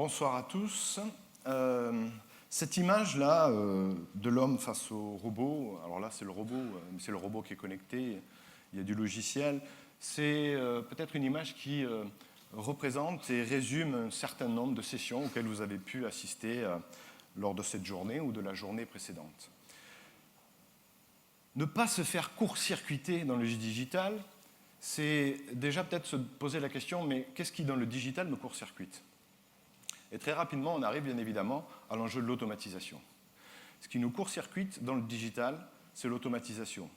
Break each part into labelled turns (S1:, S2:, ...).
S1: Bonsoir à tous. Cette image-là de l'homme face au robot, alors là c'est le robot qui est connecté, il y a du logiciel, c'est peut-être une image qui représente et résume un certain nombre de sessions auxquelles vous avez pu assister lors de cette journée ou de la journée précédente. Ne pas se faire court-circuiter dans le digital, c'est déjà peut-être se poser la question, mais qu'est-ce qui dans le digital me court-circuite ? Et très rapidement, on arrive bien évidemment à l'enjeu de l'automatisation. Ce qui nous court-circuite dans le digital, c'est l'automatisation.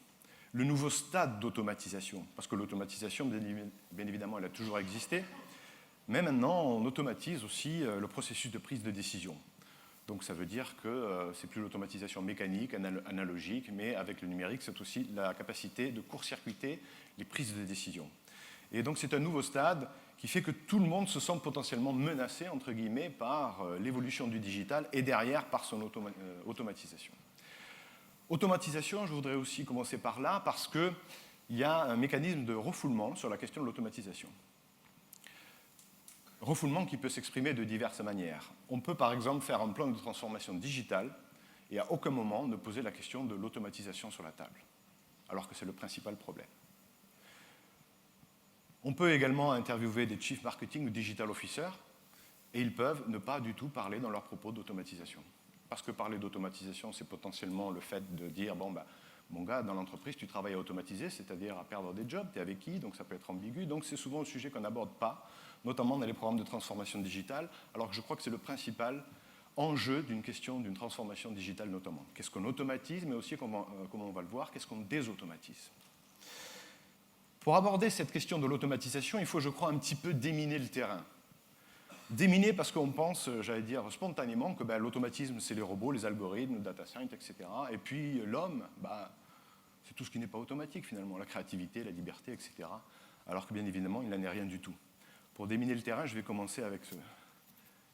S1: Le nouveau stade d'automatisation, parce que l'automatisation, bien évidemment, elle a toujours existé, mais maintenant, on automatise aussi le processus de prise de décision. Donc ça veut dire que c'est plus l'automatisation mécanique, analogique, mais avec le numérique, c'est aussi la capacité de court-circuiter les prises de décision. Et donc c'est un nouveau stade qui fait que tout le monde se sent potentiellement menacé, entre guillemets, par l'évolution du digital et derrière par son automatisation. Automatisation, je voudrais aussi commencer par là, parce qu'il y a un mécanisme de refoulement sur la question de l'automatisation. Refoulement qui peut s'exprimer de diverses manières. On peut par exemple faire un plan de transformation digitale et à aucun moment ne poser la question de l'automatisation sur la table, alors que c'est le principal problème. On peut également interviewer des chief marketing ou digital officers et ils peuvent ne pas du tout parler dans leurs propos d'automatisation. Parce que parler d'automatisation, c'est potentiellement le fait de dire bon, bah, mon gars, dans l'entreprise, tu travailles à automatiser, c'est-à-dire à perdre des jobs, tu es avec qui, donc ça peut être ambigu. Donc c'est souvent un sujet qu'on n'aborde pas, notamment dans les programmes de transformation digitale, alors que je crois que c'est le principal enjeu d'une question d'une transformation digitale notamment. Qu'est-ce qu'on automatise, mais aussi, comme on va le voir, qu'est-ce qu'on désautomatise. Pour aborder cette question de l'automatisation, il faut, je crois, un petit peu déminer le terrain. Déminer parce qu'on pense, j'allais dire spontanément, que l'automatisme, c'est les robots, les algorithmes, le data science, etc. Et puis l'homme, c'est tout ce qui n'est pas automatique finalement, la créativité, la liberté, etc. Alors que bien évidemment, il n'en est rien du tout. Pour déminer le terrain, je vais commencer avec ce...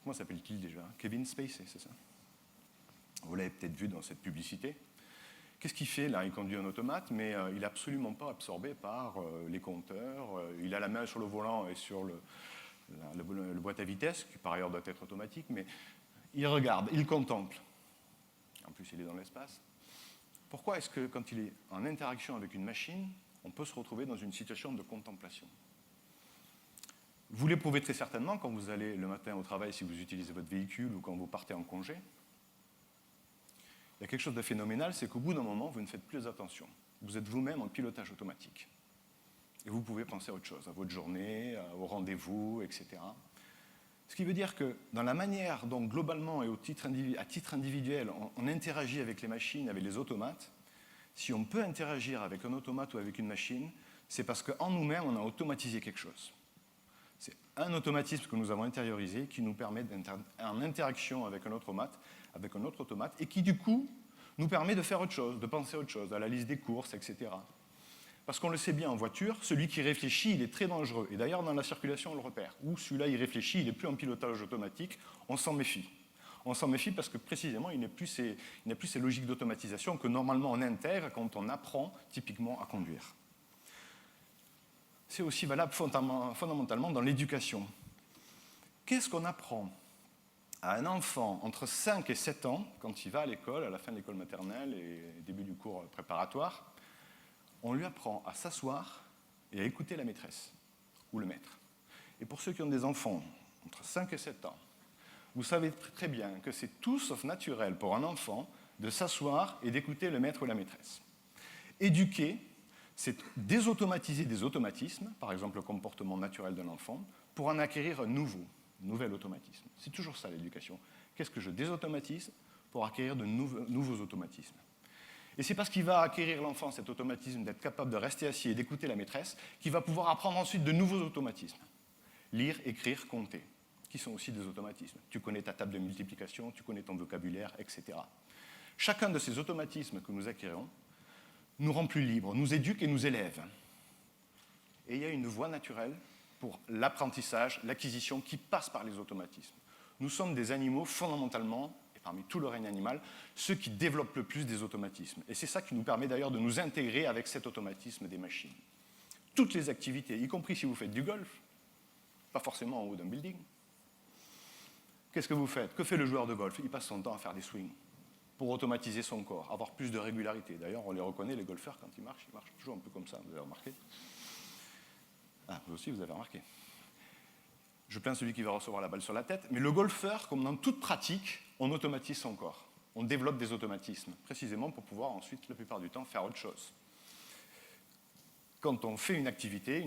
S1: Comment s'appelle-t-il déjà ? Kevin Spacey, c'est ça ? Vous l'avez peut-être vu dans cette publicité. Qu'est-ce qu'il fait là ? Il conduit un automate, mais il n'est absolument pas absorbé par les compteurs. Il a la main sur le volant et sur le boîte à vitesse, qui par ailleurs doit être automatique, mais il regarde, il contemple. En plus, il est dans l'espace. Pourquoi est-ce que quand il est en interaction avec une machine, on peut se retrouver dans une situation de contemplation ? Vous l'éprouvez très certainement quand vous allez le matin au travail si vous utilisez votre véhicule ou quand vous partez en congé. Il y a quelque chose de phénoménal, c'est qu'au bout d'un moment, vous ne faites plus attention. Vous êtes vous-même en pilotage automatique. Et vous pouvez penser à autre chose, à votre journée, au rendez-vous, etc. Ce qui veut dire que dans la manière dont globalement et à titre individuel, on interagit avec les machines, avec les automates, si on peut interagir avec un automate ou avec une machine, c'est parce qu'en nous-mêmes, on a automatisé quelque chose. C'est un automatisme que nous avons intériorisé qui nous permet d'être en interaction avec un autre automate, et qui, du coup, nous permet de faire autre chose, de penser à autre chose, à la liste des courses, etc. Parce qu'on le sait bien en voiture, celui qui réfléchit, il est très dangereux. Et d'ailleurs, dans la circulation, on le repère. Ou celui-là, il réfléchit, il n'est plus en pilotage automatique, on s'en méfie. On s'en méfie parce que précisément, il n'a plus ces logiques d'automatisation que normalement on intègre quand on apprend typiquement à conduire. C'est aussi valable fondamentalement dans l'éducation. Qu'est-ce qu'on apprend à un enfant entre 5 et 7 ans, quand il va à l'école, à la fin de l'école maternelle et début du cours préparatoire? On lui apprend à s'asseoir et à écouter la maîtresse ou le maître. Et pour ceux qui ont des enfants entre 5 et 7 ans, vous savez très bien que c'est tout sauf naturel pour un enfant de s'asseoir et d'écouter le maître ou la maîtresse. Éduquer, c'est désautomatiser des automatismes, par exemple le comportement naturel d'un enfant, pour en acquérir un nouvel automatisme. C'est toujours ça l'éducation. Qu'est-ce que je désautomatise pour acquérir de nouveaux automatismes ? Et c'est parce qu'il va acquérir l'enfant cet automatisme d'être capable de rester assis et d'écouter la maîtresse qu'il va pouvoir apprendre ensuite de nouveaux automatismes. Lire, écrire, compter, qui sont aussi des automatismes. Tu connais ta table de multiplication, tu connais ton vocabulaire, etc. Chacun de ces automatismes que nous acquérons nous rend plus libres, nous éduque et nous élève. Et il y a une voie naturelle pour l'apprentissage, l'acquisition qui passe par les automatismes. Nous sommes des animaux fondamentalement, et parmi tout le règne animal, ceux qui développent le plus des automatismes. Et c'est ça qui nous permet d'ailleurs de nous intégrer avec cet automatisme des machines. Toutes les activités, y compris si vous faites du golf, pas forcément en haut d'un building, Qu'est-ce que vous faites? Que fait le joueur de golf? Il passe son temps à faire des swings pour automatiser son corps, avoir plus de régularité. D'ailleurs, on les reconnaît, les golfeurs, quand ils marchent toujours un peu comme ça, vous avez remarqué? Ah, vous aussi, vous avez remarqué. Je plains celui qui va recevoir la balle sur la tête, mais le golfeur, comme dans toute pratique, on automatise son corps. On développe des automatismes, précisément pour pouvoir ensuite, la plupart du temps, faire autre chose. Quand on fait une activité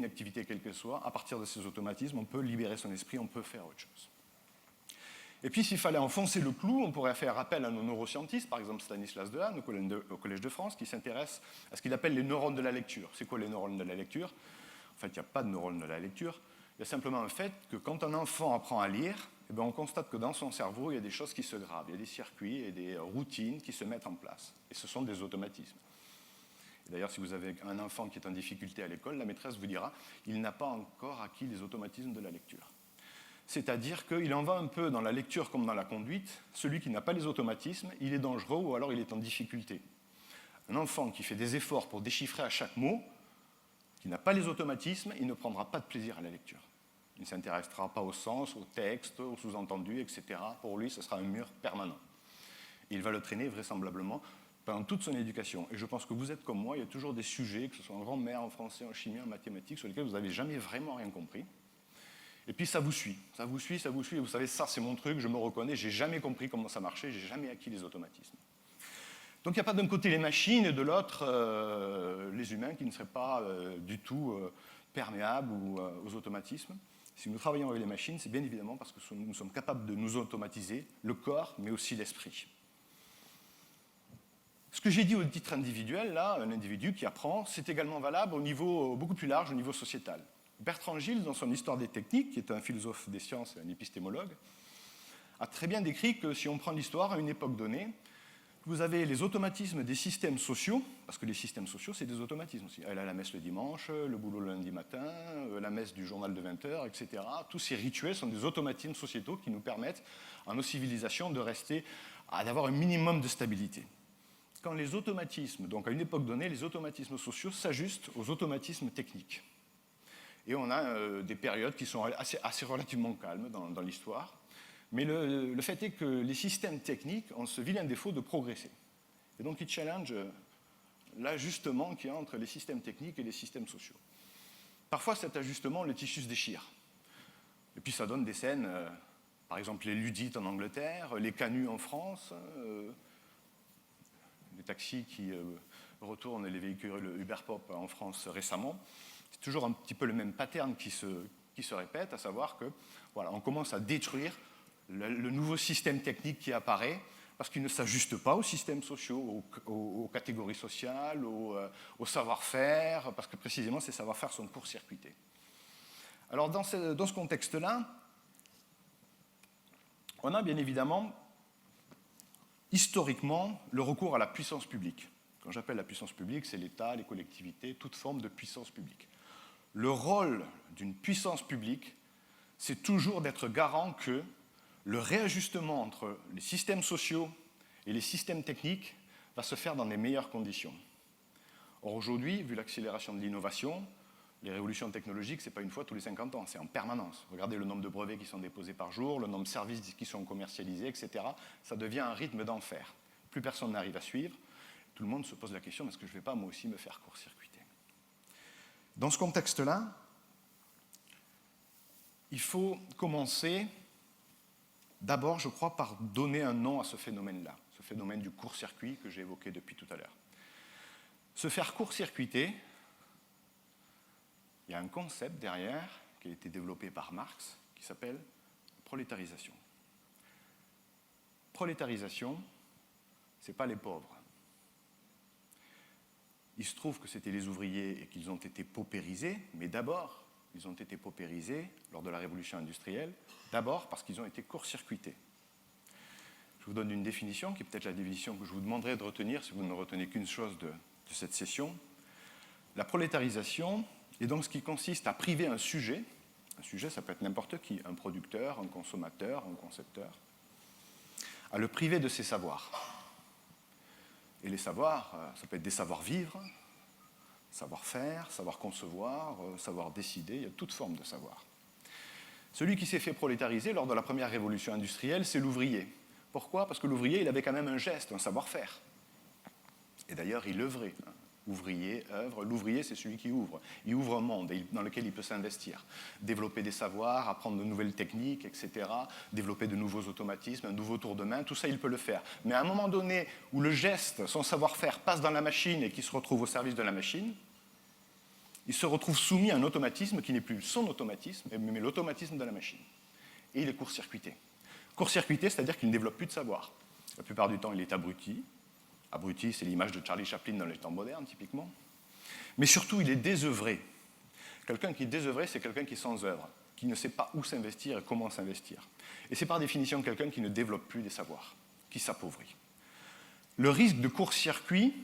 S1: quelle qu'elle soit, à partir de ces automatismes, on peut libérer son esprit, on peut faire autre chose. Et puis, s'il fallait enfoncer le clou, on pourrait faire appel à nos neuroscientistes, par exemple Stanislas Dehaene au Collège de France, qui s'intéresse à ce qu'il appelle les neurones de la lecture. C'est quoi les neurones de la lecture? En fait, il n'y a pas de neurones de la lecture. Il y a simplement un fait que quand un enfant apprend à lire, eh bien, on constate que dans son cerveau, il y a des choses qui se gravent, il y a des circuits et des routines qui se mettent en place. Et ce sont des automatismes. D'ailleurs, si vous avez un enfant qui est en difficulté à l'école, la maîtresse vous dira qu'il n'a pas encore acquis les automatismes de la lecture. C'est-à-dire qu'il en va un peu dans la lecture comme dans la conduite. Celui qui n'a pas les automatismes, il est dangereux ou alors il est en difficulté. Un enfant qui fait des efforts pour déchiffrer à chaque mot, qui n'a pas les automatismes, il ne prendra pas de plaisir à la lecture. Il ne s'intéressera pas au sens, au texte, au sous-entendu, etc. Pour lui, ce sera un mur permanent. Et il va le traîner vraisemblablement pendant toute son éducation. Et je pense que vous êtes comme moi, il y a toujours des sujets, que ce soit en grammaire, en français, en chimie, en mathématiques, sur lesquels vous n'avez jamais vraiment rien compris. Et puis ça vous suit, et vous savez, ça c'est mon truc, je me reconnais, j'ai jamais compris comment ça marchait, j'ai jamais acquis les automatismes. Donc il n'y a pas d'un côté les machines et de l'autre les humains qui ne seraient pas du tout perméables aux automatismes. Si nous travaillons avec les machines, c'est bien évidemment parce que nous sommes capables de nous automatiser le corps, mais aussi l'esprit. Ce que j'ai dit au titre individuel, là, un individu qui apprend, c'est également valable au niveau beaucoup plus large, au niveau sociétal. Bertrand Gilles, dans son Histoire des techniques, qui est un philosophe des sciences et un épistémologue, a très bien décrit que si on prend l'histoire à une époque donnée, vous avez les automatismes des systèmes sociaux, parce que les systèmes sociaux, c'est des automatismes aussi. Elle a la messe le dimanche, le boulot le lundi matin, la messe du journal de 20h, etc. Tous ces rituels sont des automatismes sociétaux qui nous permettent, à nos civilisations, d'avoir un minimum de stabilité. Quand les automatismes, donc à une époque donnée, les automatismes sociaux s'ajustent aux automatismes techniques. Et on a des périodes qui sont assez relativement calmes dans l'histoire. Mais le fait est que les systèmes techniques ont ce vilain défaut de progresser. Et donc ils challengent l'ajustement qu'il y a entre les systèmes techniques et les systèmes sociaux. Parfois cet ajustement, le tissu se déchire. Et puis ça donne des scènes, par exemple les Luddites en Angleterre, les canuts en France, les taxis qui retournent les véhicules Uber Pop en France récemment. C'est toujours un petit peu le même pattern qui se répète, à savoir que voilà, on commence à détruire le nouveau système technique qui apparaît parce qu'il ne s'ajuste pas aux systèmes sociaux, aux catégories sociales, au savoir-faire, parce que précisément ces savoir-faire sont court-circuités. Alors dans ce contexte-là, on a bien évidemment historiquement le recours à la puissance publique. Quand j'appelle la puissance publique, c'est l'État, les collectivités, toute forme de puissance publique. Le rôle d'une puissance publique, c'est toujours d'être garant que le réajustement entre les systèmes sociaux et les systèmes techniques va se faire dans les meilleures conditions. Or aujourd'hui, vu l'accélération de l'innovation, les révolutions technologiques, ce n'est pas une fois tous les 50 ans, c'est en permanence. Regardez le nombre de brevets qui sont déposés par jour, le nombre de services qui sont commercialisés, etc. Ça devient un rythme d'enfer. Plus personne n'arrive à suivre. Tout le monde se pose la question, est-ce que je ne vais pas moi aussi me faire court-circuiter? Dans ce contexte-là, il faut commencer d'abord, je crois, par donner un nom à ce phénomène-là, ce phénomène du court-circuit que j'ai évoqué depuis tout à l'heure. Se faire court-circuiter, il y a un concept derrière qui a été développé par Marx qui s'appelle prolétarisation. Prolétarisation, ce n'est pas les pauvres. Il se trouve que c'était les ouvriers et qu'ils ont été paupérisés, mais d'abord, ils ont été paupérisés lors de la révolution industrielle, d'abord parce qu'ils ont été court-circuités. Je vous donne une définition, qui est peut-être la définition que je vous demanderai de retenir si vous ne retenez qu'une chose de cette session. La prolétarisation est donc ce qui consiste à priver un sujet, ça peut être n'importe qui, un producteur, un consommateur, un concepteur, à le priver de ses savoirs. Et les savoirs, ça peut être des savoir-vivre, savoir-faire, savoir concevoir, savoir décider, il y a toute forme de savoir. Celui qui s'est fait prolétariser lors de la première révolution industrielle, c'est l'ouvrier. Pourquoi? Parce que l'ouvrier, il avait quand même un geste, un savoir-faire. Et d'ailleurs, il œuvrait. Ouvrier, œuvre. L'ouvrier, c'est celui qui ouvre. Il ouvre un monde dans lequel il peut s'investir. Développer des savoirs, apprendre de nouvelles techniques, etc. Développer de nouveaux automatismes, un nouveau tour de main, tout ça, il peut le faire. Mais à un moment donné où le geste, son savoir-faire passe dans la machine et qu'il se retrouve au service de la machine, il se retrouve soumis à un automatisme qui n'est plus son automatisme, mais l'automatisme de la machine. Et il est court-circuité. Court-circuité, c'est-à-dire qu'il ne développe plus de savoir. La plupart du temps, il est abruti. Abruti, c'est l'image de Charlie Chaplin dans les temps modernes, typiquement. Mais surtout, il est désœuvré. Quelqu'un qui est désœuvré, c'est quelqu'un qui est sans œuvre, qui ne sait pas où s'investir et comment s'investir. Et c'est par définition quelqu'un qui ne développe plus des savoirs, qui s'appauvrit. Le risque de court-circuit,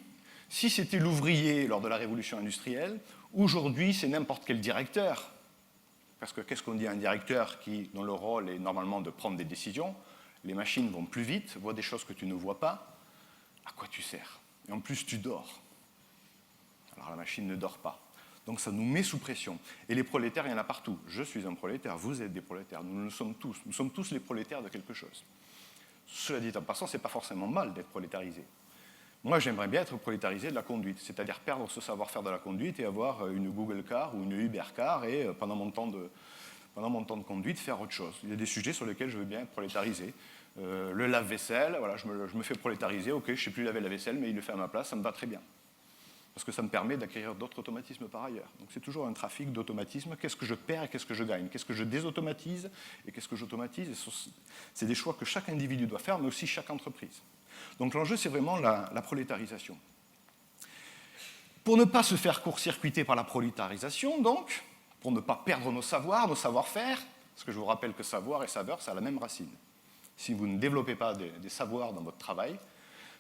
S1: si c'était l'ouvrier lors de la révolution industrielle, aujourd'hui, c'est n'importe quel directeur. Parce que qu'est-ce qu'on dit à un directeur dont le rôle est normalement de prendre des décisions? Les machines vont plus vite, voient des choses que tu ne vois pas. À quoi tu sers? Et en plus, tu dors. Alors la machine ne dort pas. Donc ça nous met sous pression. Et les prolétaires, il y en a partout. Je suis un prolétaire, vous êtes des prolétaires. Nous le sommes tous. Nous sommes tous les prolétaires de quelque chose. Cela dit en passant, ce n'est pas forcément mal d'être prolétarisé. Moi, j'aimerais bien être prolétarisé de la conduite, c'est-à-dire perdre ce savoir-faire de la conduite et avoir une Google Car ou une Uber Car et pendant mon temps de conduite, faire autre chose. Il y a des sujets sur lesquels je veux bien être prolétarisé. Le lave-vaisselle, voilà, je me fais prolétariser, ok, je ne sais plus laver la vaisselle, mais il le fait à ma place, ça me va très bien. Parce que ça me permet d'acquérir d'autres automatismes par ailleurs. Donc c'est toujours un trafic d'automatisme. Qu'est-ce que je perds et qu'est-ce que je gagne? Qu'est-ce que je désautomatise et qu'est-ce que j'automatise? C'est des choix que chaque individu doit faire, mais aussi chaque entreprise. Donc l'enjeu, c'est vraiment la prolétarisation. Pour ne pas se faire court-circuiter par la prolétarisation, donc, pour ne pas perdre nos savoirs, nos savoir-faire, parce que je vous rappelle que savoir et saveur, ça a la même racine. Si vous ne développez pas des savoirs dans votre travail,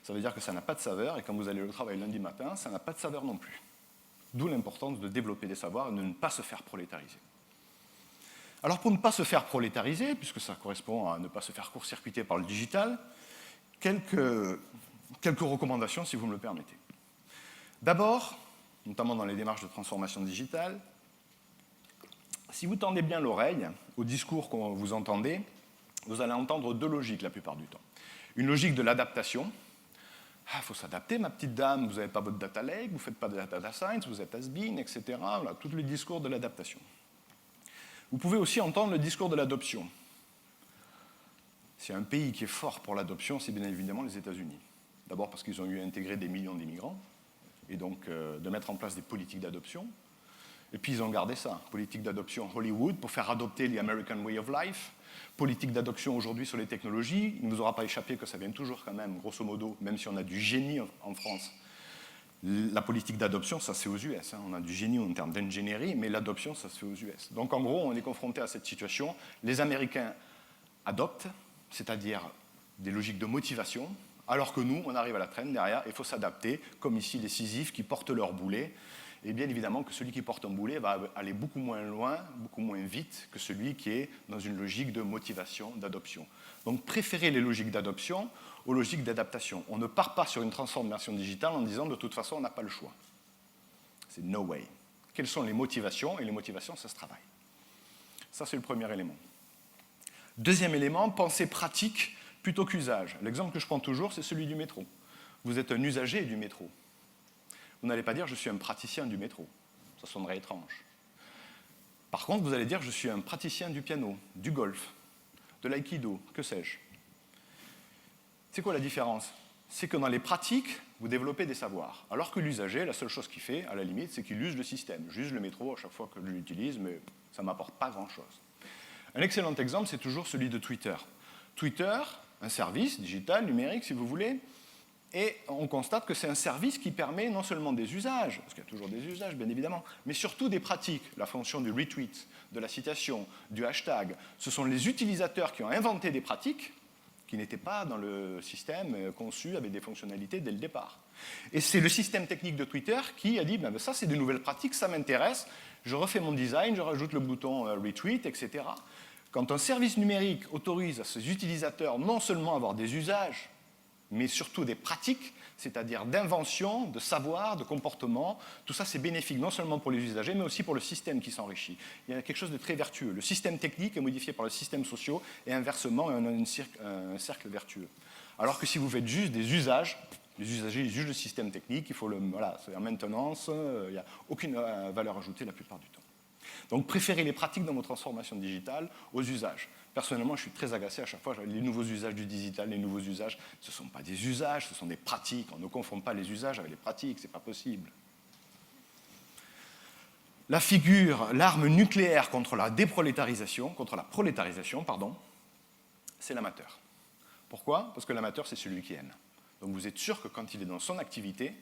S1: ça veut dire que ça n'a pas de saveur, et quand vous allez au travail lundi matin, ça n'a pas de saveur non plus. D'où l'importance de développer des savoirs et de ne pas se faire prolétariser. Alors pour ne pas se faire prolétariser, puisque ça correspond à ne pas se faire court-circuiter par le digital, quelques recommandations si vous me le permettez. D'abord, notamment dans les démarches de transformation digitale, si vous tendez bien l'oreille au discours que vous entendez, vous allez entendre deux logiques la plupart du temps. Une logique de l'adaptation. Ah, il faut s'adapter, ma petite dame, vous n'avez pas votre data lake, vous ne faites pas de data science, vous êtes has-been, etc. Voilà, tout le discours de l'adaptation. Vous pouvez aussi entendre le discours de l'adoption. S'il y a un pays qui est fort pour l'adoption, c'est bien évidemment les États-Unis. D'abord parce qu'ils ont eu à intégrer des millions d'immigrants, et donc de mettre en place des politiques d'adoption. Et puis ils ont gardé ça, politique d'adoption Hollywood pour faire adopter the American way of life, politique d'adoption aujourd'hui sur les technologies. Il ne nous aura pas échappé que ça vient toujours quand même, grosso modo, même si on a du génie en France. La politique d'adoption, ça se fait aux US. On a du génie en termes d'ingénierie, mais l'adoption, ça se fait aux US. Donc en gros, on est confronté à cette situation. Les Américains adoptent, c'est-à-dire des logiques de motivation, alors que nous, on arrive à la traîne derrière, il faut s'adapter, comme ici les Sisyphes qui portent leur boulet. Et bien évidemment que celui qui porte un boulet va aller beaucoup moins loin, beaucoup moins vite que celui qui est dans une logique de motivation, d'adoption. Donc préférez les logiques d'adoption aux logiques d'adaptation. On ne part pas sur une transformation digitale en disant de toute façon on n'a pas le choix. C'est no way. Quelles sont les motivations? Et les motivations, ça se travaille. Ça, c'est le premier élément. Deuxième élément, pensée pratique plutôt qu'usage. L'exemple que je prends toujours, c'est celui du métro. Vous êtes un usager du métro. Vous n'allez pas dire « je suis un praticien du métro ». Ça sonnerait étrange. Par contre, vous allez dire « je suis un praticien du piano, du golf, de l'aïkido, que sais-je ». C'est quoi la différence? C'est que dans les pratiques, vous développez des savoirs. Alors que l'usager, la seule chose qu'il fait, à la limite, c'est qu'il use le système. J'use le métro à chaque fois que je l'utilise, mais ça ne m'apporte pas grand-chose. Un excellent exemple, c'est toujours celui de Twitter. Twitter, un service digital, numérique, si vous voulez, et on constate que c'est un service qui permet non seulement des usages, parce qu'il y a toujours des usages, bien évidemment, mais surtout des pratiques. La fonction du retweet, de la citation, du hashtag. Ce sont les utilisateurs qui ont inventé des pratiques qui n'étaient pas dans le système conçu avec des fonctionnalités dès le départ. Et c'est le système technique de Twitter qui a dit ben, ça, c'est des nouvelles pratiques, ça m'intéresse, je refais mon design, je rajoute le bouton retweet, etc. Quand un service numérique autorise à ses utilisateurs non seulement à avoir des usages, mais surtout des pratiques, c'est-à-dire d'invention, de savoir, de comportement. Tout ça, c'est bénéfique non seulement pour les usagers, mais aussi pour le système qui s'enrichit. Il y a quelque chose de très vertueux. Le système technique est modifié par le système social, et inversement, on a un cercle vertueux. Alors que si vous faites juste des usages, les usagers ils jugent le système technique, il faut c'est en maintenance, il n'y a aucune valeur ajoutée la plupart du temps. Donc préférez les pratiques dans vos transformations digitales aux usages. Personnellement, je suis très agacé à chaque fois, les nouveaux usages du digital, les nouveaux usages, ce ne sont pas des usages, ce sont des pratiques. On ne confond pas les usages avec les pratiques, ce n'est pas possible. La figure, l'arme nucléaire contre la déprolétarisation, contre la prolétarisation, pardon, c'est l'amateur. Pourquoi? Parce que l'amateur, c'est celui qui aime. Donc vous êtes sûr que quand il est dans son activité,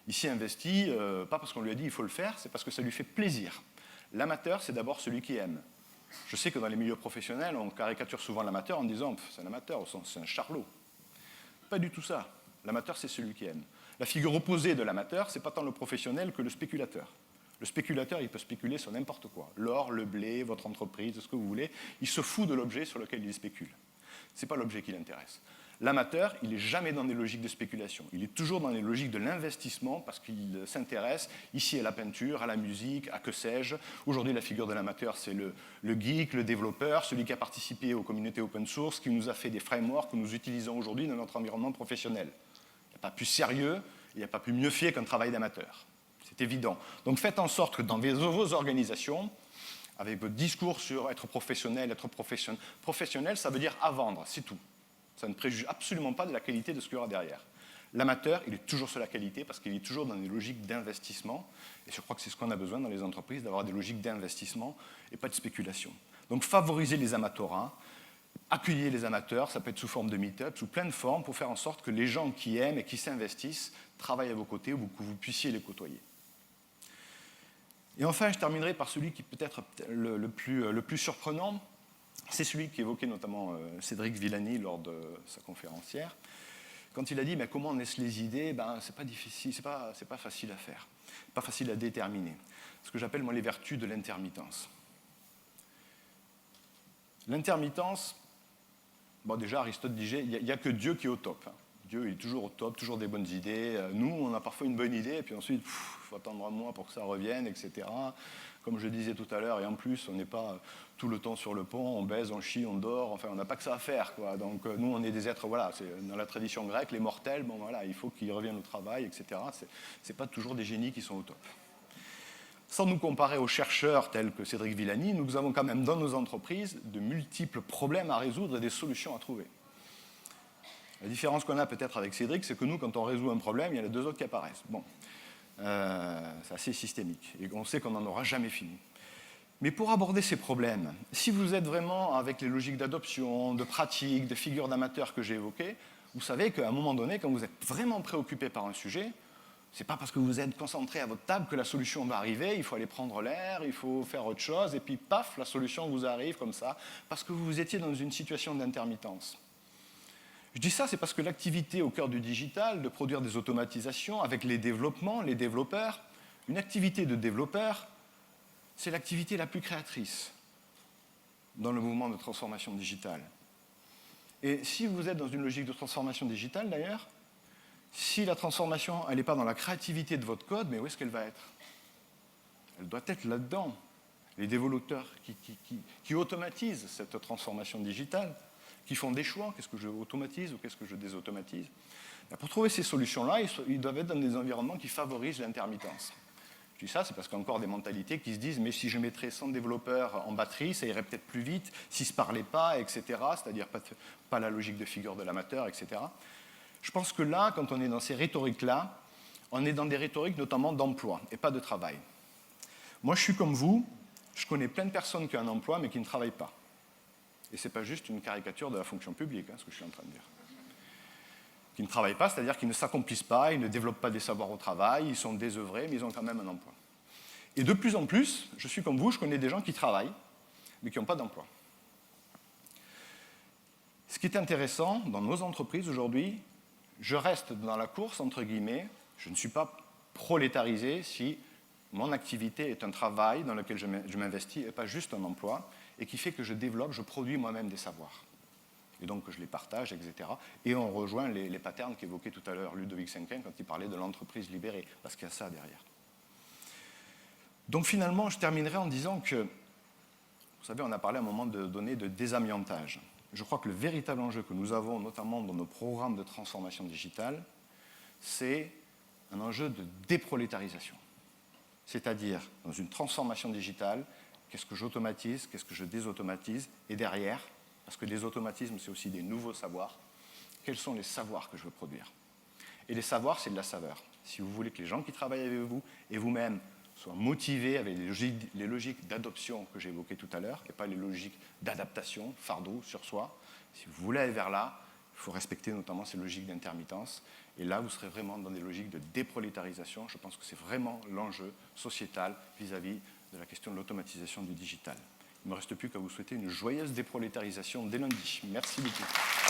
S1: il s'y investit, pas parce qu'on lui a dit il faut le faire, c'est parce que ça lui fait plaisir. L'amateur, c'est d'abord celui qui aime. Je sais que dans les milieux professionnels, on caricature souvent l'amateur en disant « c'est un amateur, c'est un charlot ». Pas du tout ça. L'amateur, c'est celui qui aime. La figure opposée de l'amateur, c'est pas tant le professionnel que le spéculateur. Le spéculateur, il peut spéculer sur n'importe quoi. L'or, le blé, votre entreprise, ce que vous voulez. Il se fout de l'objet sur lequel il spécule. Ce n'est pas l'objet qui l'intéresse. L'amateur, il n'est jamais dans des logiques de spéculation. Il est toujours dans les logiques de l'investissement parce qu'il s'intéresse ici à la peinture, à la musique, à que sais-je. Aujourd'hui, la figure de l'amateur, c'est le geek, le développeur, celui qui a participé aux communautés open source, qui nous a fait des frameworks que nous utilisons aujourd'hui dans notre environnement professionnel. Il n'y a pas plus sérieux, il n'y a pas plus mieux fait qu'un travail d'amateur. C'est évident. Donc faites en sorte que dans vos organisations, avec votre discours sur être professionnel, professionnel, ça veut dire à vendre, c'est tout. Ça ne préjuge absolument pas de la qualité de ce qu'il y aura derrière. L'amateur, il est toujours sur la qualité parce qu'il est toujours dans des logiques d'investissement. Et je crois que c'est ce qu'on a besoin dans les entreprises, d'avoir des logiques d'investissement et pas de spéculation. Donc favorisez les amatorats, accueillez les amateurs, ça peut être sous forme de meet-up, sous plein de formes, pour faire en sorte que les gens qui aiment et qui s'investissent travaillent à vos côtés ou que vous puissiez les côtoyer. Et enfin, je terminerai par celui qui peut être le plus surprenant. C'est celui qu'évoquait notamment Cédric Villani lors de sa conférence hier. Quand il a dit comment naissent les idées, c'est pas difficile, c'est pas facile à faire, pas facile à déterminer. Ce que j'appelle moi les vertus de l'intermittence. L'intermittence, déjà Aristote disait, il n'y a que Dieu qui est au top. Hein. Dieu il est toujours au top, toujours des bonnes idées. Nous, on a parfois une bonne idée, et puis ensuite, il faut attendre un mois pour que ça revienne, etc. Comme je disais tout à l'heure, et en plus, on n'est pas tout le temps sur le pont, on baise, on chie, on dort, enfin, on n'a pas que ça à faire, quoi. Donc, nous, on est des êtres, voilà, c'est dans la tradition grecque, les mortels, il faut qu'ils reviennent au travail, etc. C'est pas toujours des génies qui sont au top. Sans nous comparer aux chercheurs tels que Cédric Villani, nous avons quand même dans nos entreprises de multiples problèmes à résoudre et des solutions à trouver. La différence qu'on a peut-être avec Cédric, c'est que nous, quand on résout un problème, il y en a deux autres qui apparaissent. C'est assez systémique, et on sait qu'on n'en aura jamais fini. Mais pour aborder ces problèmes, si vous êtes vraiment avec les logiques d'adoption, de pratique, de figures d'amateurs que j'ai évoquées, vous savez qu'à un moment donné, quand vous êtes vraiment préoccupé par un sujet, ce n'est pas parce que vous êtes concentré à votre table que la solution va arriver, il faut aller prendre l'air, il faut faire autre chose, et puis paf, la solution vous arrive comme ça, parce que vous étiez dans une situation d'intermittence. Je dis ça, c'est parce que l'activité au cœur du digital, de produire des automatisations avec les développements, les développeurs, une activité de développeur, c'est l'activité la plus créatrice dans le mouvement de transformation digitale. Et si vous êtes dans une logique de transformation digitale, d'ailleurs, si la transformation, elle n'est pas dans la créativité de votre code, mais où est-ce qu'elle va être? Elle doit être là-dedans. Les développeurs qui automatisent cette transformation digitale, qui font des choix, qu'est-ce que je automatise ou qu'est-ce que je désautomatise. Pour trouver ces solutions-là, ils doivent être dans des environnements qui favorisent l'intermittence. Je dis ça, c'est parce qu'il y a encore des mentalités qui se disent « mais si je mettrais 100 développeurs en batterie, ça irait peut-être plus vite, s'ils ne se parlaient pas, etc. » C'est-à-dire pas la logique de figure de l'amateur, etc. Je pense que là, quand on est dans ces rhétoriques-là, on est dans des rhétoriques notamment d'emploi et pas de travail. Moi, je suis comme vous, je connais plein de personnes qui ont un emploi mais qui ne travaillent pas. Et ce n'est pas juste une caricature de la fonction publique, ce que je suis en train de dire. Qui ne travaillent pas, c'est-à-dire qu'ils ne s'accomplissent pas, ils ne développent pas des savoirs au travail, ils sont désœuvrés, mais ils ont quand même un emploi. Et de plus en plus, je suis comme vous, je connais des gens qui travaillent, mais qui n'ont pas d'emploi. Ce qui est intéressant dans nos entreprises aujourd'hui, je reste dans la course, entre guillemets, je ne suis pas prolétarisé si mon activité est un travail dans lequel je m'investis et pas juste un emploi, et qui fait que je développe, je produis moi-même des savoirs. Et donc je les partage, etc. Et on rejoint les patterns qu'évoquait tout à l'heure Ludovic Senken quand il parlait de l'entreprise libérée, parce qu'il y a ça derrière. Donc finalement, je terminerai en disant que, vous savez, on a parlé à un moment donné de désamiantage. Je crois que le véritable enjeu que nous avons, notamment dans nos programmes de transformation digitale, c'est un enjeu de déprolétarisation. C'est-à-dire, dans une transformation digitale, qu'est-ce que j'automatise, qu'est-ce que je désautomatise, et derrière, parce que des automatismes, c'est aussi des nouveaux savoirs, quels sont les savoirs que je veux produire. Et les savoirs, c'est de la saveur. Si vous voulez que les gens qui travaillent avec vous et vous-même soient motivés avec les logiques d'adoption que j'ai évoquées tout à l'heure, et pas les logiques d'adaptation, fardeau sur soi, si vous voulez aller vers là, il faut respecter notamment ces logiques d'intermittence. Et là, vous serez vraiment dans des logiques de déprolétarisation. Je pense que c'est vraiment l'enjeu sociétal vis-à-vis de la question de l'automatisation du digital. Il ne me reste plus qu'à vous souhaiter une joyeuse déprolétarisation dès lundi. Merci beaucoup.